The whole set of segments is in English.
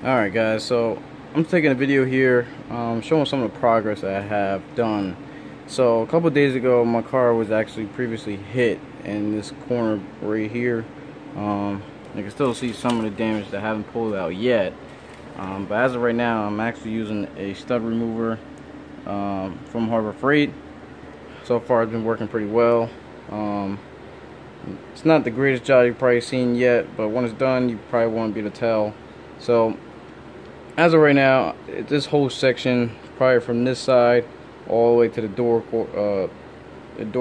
Alright guys, so I'm taking a video here showing some of the progress that I have done. So a couple of days ago my car was actually previously hit in this corner right here. You can still see some of the damage that I haven't pulled out yet, but as of right now I'm actually using a stud remover from Harbor Freight. So far it's been working pretty well. It's not the greatest job you've probably seen yet, but when it's done you probably won't be able to tell. So as of right now, this whole section, probably from this side all the way to the door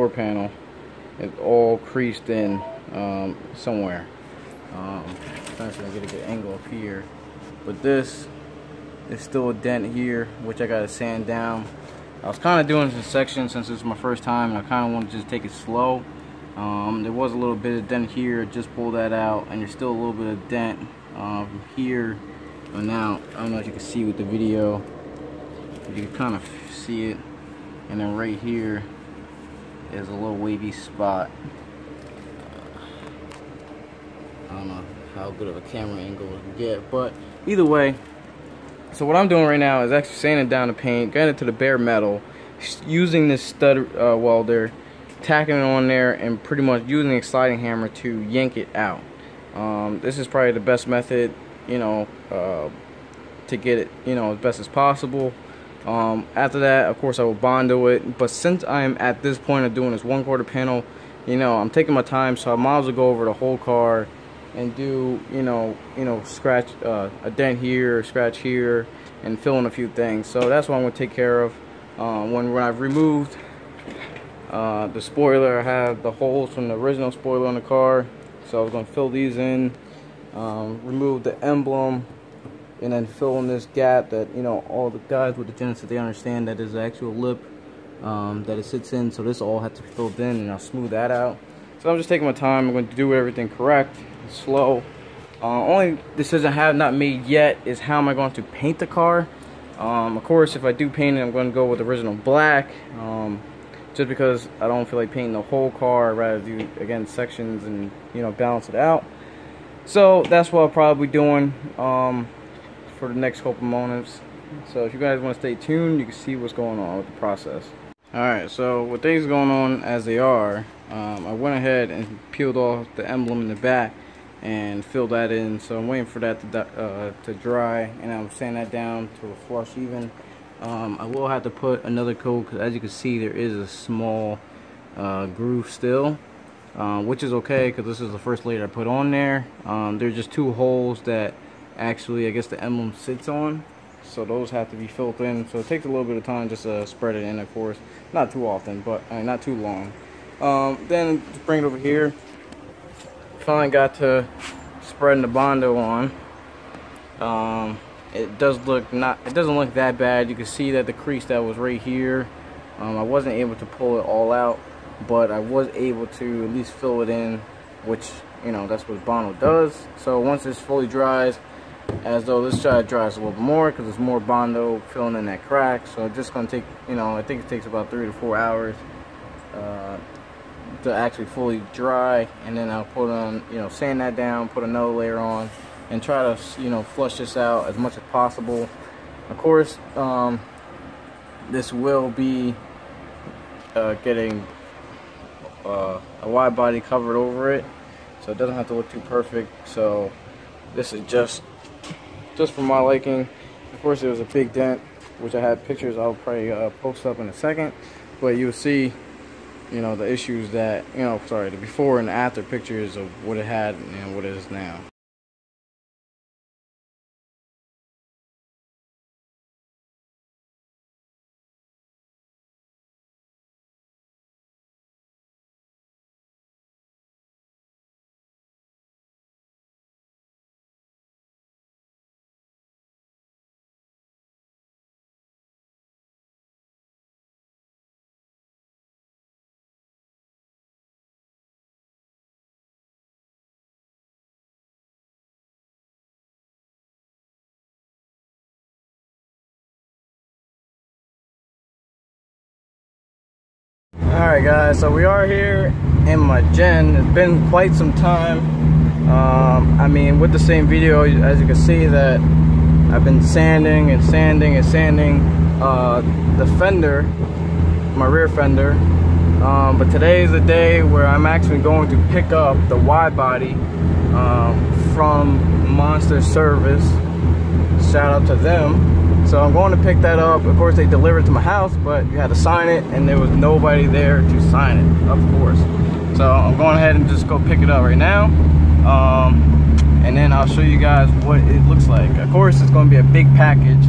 panel, is all creased in somewhere. I'm trying to get a good angle up here, but this is still a dent here, which I gotta sand down. I was kind of doing this section since it's my first time, and I kind of want to just take it slow. There was a little bit of dent here, just pull that out, and there's still a little bit of dent here. But now, I don't know if you can see with the video, you can kind of see it, and then right here is a little wavy spot. I don't know how good of a camera angle we can get, but either way, so what I'm doing right now is actually sanding down the paint, getting it to the bare metal, using this stud welder, tacking it on there, and pretty much using a sliding hammer to yank it out. This is probably the best method, to get it, as best as possible. After that, of course, I will bondo it. But since I am at this point of doing this 1/4 panel, I'm taking my time, so I might as well go over the whole car and do, scratch a dent here, scratch here, and fill in a few things. So that's what I'm going to take care of. When I've removed the spoiler, I have the holes from the original spoiler on the car, so I was going to fill these in, remove the emblem, and then fill in this gap that, all the guys with the Genesis, they understand that there's an actual lip that it sits in, so this all had to be filled in, and I'll smooth that out. So I'm just taking my time. I'm going to do everything correct, slow. Only decision I have not made yet is how am I going to paint the car. Of course, if I do paint it, I'm going to go with original black, just because I don't feel like painting the whole car. I'd rather do, again, sections and, balance it out. So that's what I'll probably be doing for the next couple moments. So if you guys want to stay tuned, you can see what's going on with the process. Alright, so with things going on as they are, I went ahead and peeled off the emblem in the back and filled that in. So I'm waiting for that to dry, and I'm sanding that down to a flush even. I will have to put another coat, because as you can see there is a small groove still, which is okay because this is the first layer I put on there. There's just two holes that actually, I guess, the emblem sits on, so those have to be filled in. So it takes a little bit of time just to spread it in, of course, not too often, but not too long. Then just bring it over here. Finally got to spreading the bondo on. It doesn't look that bad. You can see that the crease that was right here, I wasn't able to pull it all out, but I was able to at least fill it in, which, that's what bondo does. So once this fully dries, as though this side dries a little bit more because there's more bondo filling in that crack. So it's just going to take, I think it takes about 3 to 4 hours to actually fully dry, and then I'll put on, sand that down, put another layer on, and try to, flush this out as much as possible. Of course, this will be getting a wide body covered over it, so it doesn't have to look too perfect. So this is just for my liking. Of course, there was a big dent, which I had pictures I'll probably post up in a second, but you'll see, the issues that, the before and after pictures of what it had and what it is now. Alright guys, so we are here in my gen. It's been quite some time. I mean, with the same video, as you can see, that I've been sanding and sanding and sanding the fender, my rear fender. But today is the day where I'm actually going to pick up the wide body from Monster Service. Shout out to them. So I'm going to pick that up. Of course, they delivered it to my house, but you had to sign it, and there was nobody there to sign it, of course. So I'm going ahead and just go pick it up right now. And then I'll show you guys what it looks like. Of course, it's going to be a big package,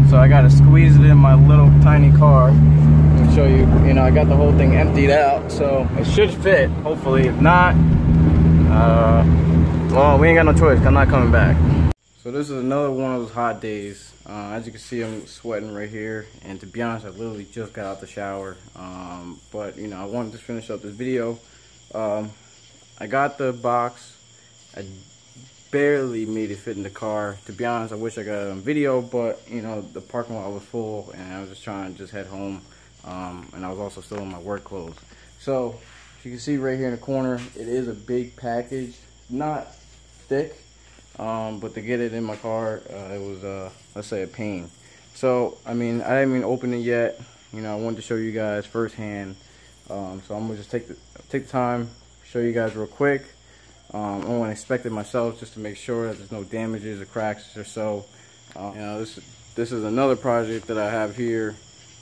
so I got to squeeze it in my little tiny car. I'll show you, you know, I got the whole thing emptied out, so it should fit, hopefully. If not, well, we ain't got no choice, 'cause I'm not coming back. So this is another one of those hot days. As you can see, I'm sweating right here, and to be honest, I literally just got out the shower. But you know, I wanted to finish up this video. I got the box. I barely made it fit in the car. To be honest, I wish I got it on video, but you know, the parking lot was full, and I was just trying to just head home. And I was also still in my work clothes. So, as you can see right here in the corner, it is a big package. Not thick, but to get it in my car, it was, let's say, a pain. So, I mean, I didn't even open it yet. You know, I wanted to show you guys firsthand. So I'm gonna just take the time, show you guys real quick. I want to inspect it myself just to make sure that there's no damages or cracks or so. You know, this is another project that I have here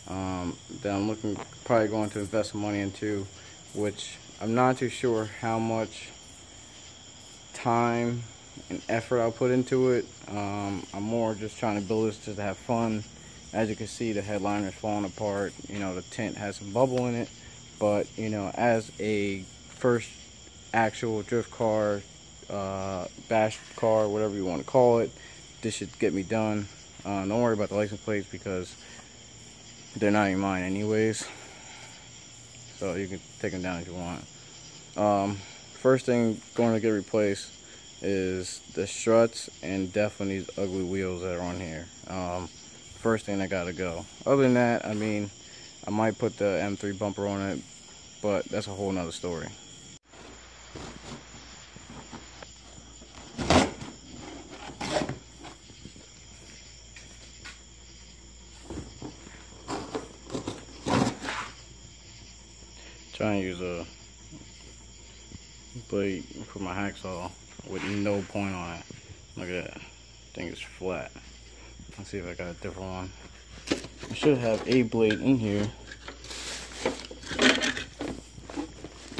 that I'm probably going to invest some money into, which I'm not too sure how much time and effort I'll put into it. I'm more just trying to build this just to have fun. As you can see, the headliner is falling apart. You know, the tint has some bubble in it, but you know, as a first actual drift car, bash car, whatever you want to call it, this should get me done. Don't worry about the license plates because they're not even mine anyways, so you can take them down if you want. First thing going to get replaced is the struts and definitely these ugly wheels that are on here. First thing that gotta go. Other than that, I mean, I might put the M3 bumper on it, but that's a whole nother story. Trying to use a blade for my hacksaw with no point on it. Look at that. Thing is flat. Let's see if I got a different one. I should have a blade in here,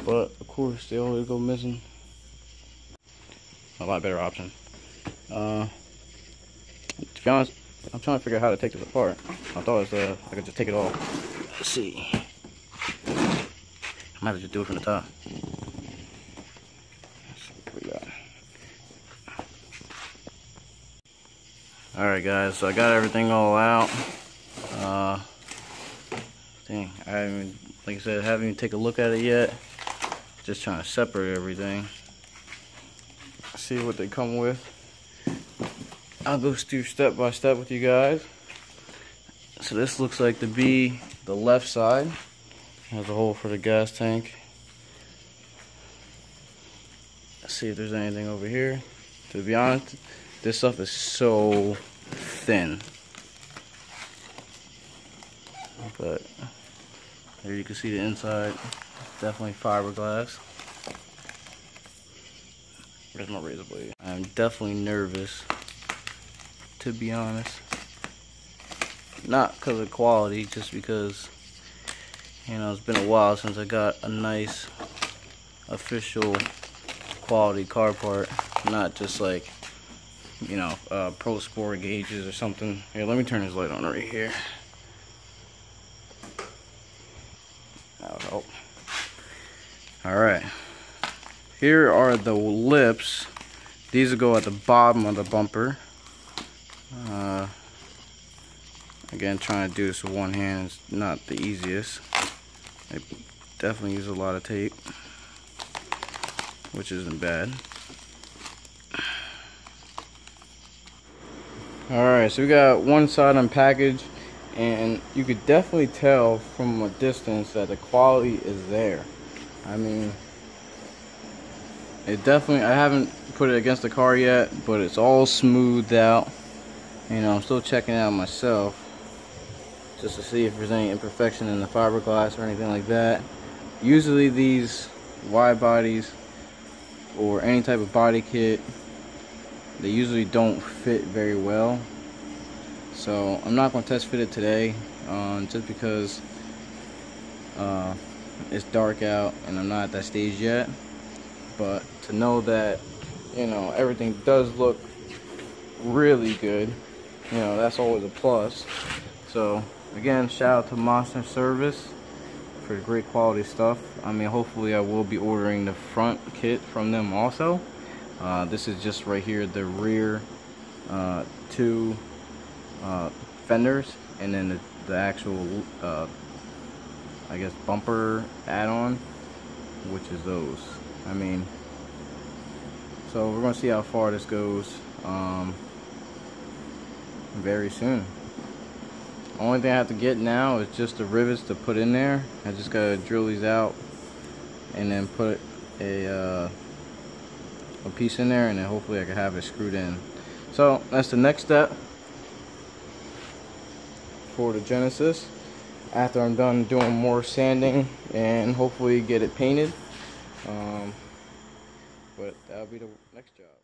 but of course they always go missing. A lot better option. To be honest, I'm trying to figure out how to take this apart. I thought it was, I could just take it off. Let's see. I might have to just do it from the top. Alright guys, so I got everything all out. Dang, I haven't even, like I said, haven't even taken a look at it yet. Just trying to separate everything. See what they come with. I'll go through step by step with you guys. So this looks like to be the left side. Has a hole for the gas tank. Let's see if there's anything over here. To be honest, this stuff is so thin. But here you can see the inside. Definitely fiberglass. Where's my razor blade? I'm definitely nervous, to be honest. Not because of quality, just because, you know, it's been a while since I got a nice official quality car part, not just like, you know, Pro Sport gauges or something. Here, let me turn this light on right here. That'll help. Alright. Here are the lips. These will go at the bottom of the bumper. Again, trying to do this with one hand is not the easiest. I definitely use a lot of tape, which isn't bad. Alright, so we got one side unpackaged, and you could definitely tell from a distance that the quality is there. I mean, it definitely, I haven't put it against the car yet, but it's all smoothed out. You know, I'm still checking it out myself just to see if there's any imperfection in the fiberglass or anything like that. Usually these wide bodies or any type of body kit, they usually don't fit very well. So I'm not going to test fit it today, just because it's dark out and I'm not at that stage yet. But to know that, you know, everything does look really good, you know, that's always a plus. So again, shout out to Monster Service for great quality stuff. I mean, hopefully I will be ordering the front kit from them also. This is just right here, the rear two fenders, and then the actual I guess bumper add-on, which is those. I mean, so we're gonna see how far this goes very soon. Only thing I have to get now is just the rivets to put in there. I just gotta drill these out and then put a piece in there, and then hopefully I can have it screwed in. So that's the next step for the Genesis after I'm done doing more sanding and hopefully get it painted. But that'll be the next job.